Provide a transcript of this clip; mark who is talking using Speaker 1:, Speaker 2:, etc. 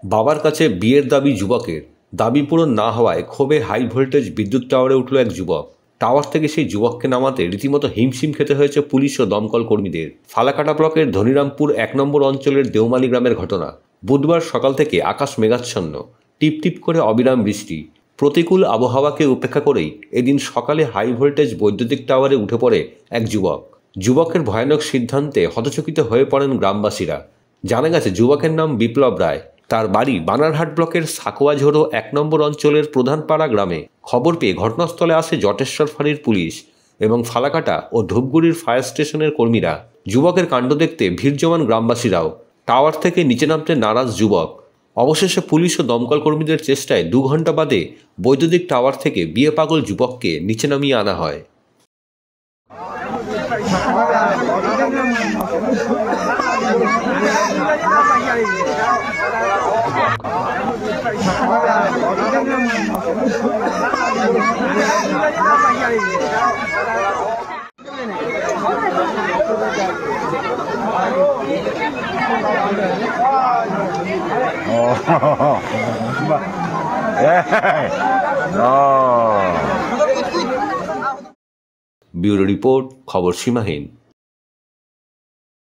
Speaker 1: বাবার কাছে বিয়ের দাবি যুবকের। দাবি পূরণ না হওয়ায় ক্ষোভে হাই ভোল্টেজ বিদ্যুৎ টাওয়ারে উঠল এক যুবক। টাওয়ার থেকে সেই যুবককে নামাতে রীতিমতো হিমশিম খেতে হয়েছে পুলিশ ও দমকল কর্মীদের। ফালাকাটা ব্লকের ধনিরামপুর ১ নম্বর অঞ্চলের দেওমালি গ্রামের ঘটনা। বুধবার সকাল থেকে আকাশ মেঘাচ্ছন্ন, টিপ টিপ করে অবিরাম বৃষ্টি। প্রতিকূল আবহাওয়াকে উপেক্ষা করেই এদিন সকালে হাই ভোল্টেজ বৈদ্যুতিক টাওয়ারে উঠে পড়ে এক যুবক। যুবকের ভয়ানক সিদ্ধান্তে হতচকিত হয়ে পড়েন গ্রামবাসীরা। জানা গেছে যুবকের নাম বিপ্লব রায়। তার বাড়ি বানারহাট ব্লকের সাকুয়াঝোড়ো ১ নম্বর অঞ্চলের প্রধানপাড়া গ্রামে। খবর পেয়ে ঘটনাস্থলে আসে জটেশ্বর ফাঁড়ির পুলিশ এবং ফালাকাটা ও ধূপগুড়ির ফায়ার স্টেশনের কর্মীরা। যুবকের কাণ্ড দেখতে ভিড় জমান গ্রামবাসীরাও। টাওয়ার থেকে নিচে নামতে নারাজ যুবক। অবশেষে পুলিশ ও দমকল কর্মীদের চেষ্টায় ২ ঘন্টা বাদে বৈদ্যুতিক টাওয়ার থেকে বিয়ে পাগল যুবককে নিচে নামিয়ে আনা হয়। ব্যুরো রিপোর্ট, খবর সীমাহীন।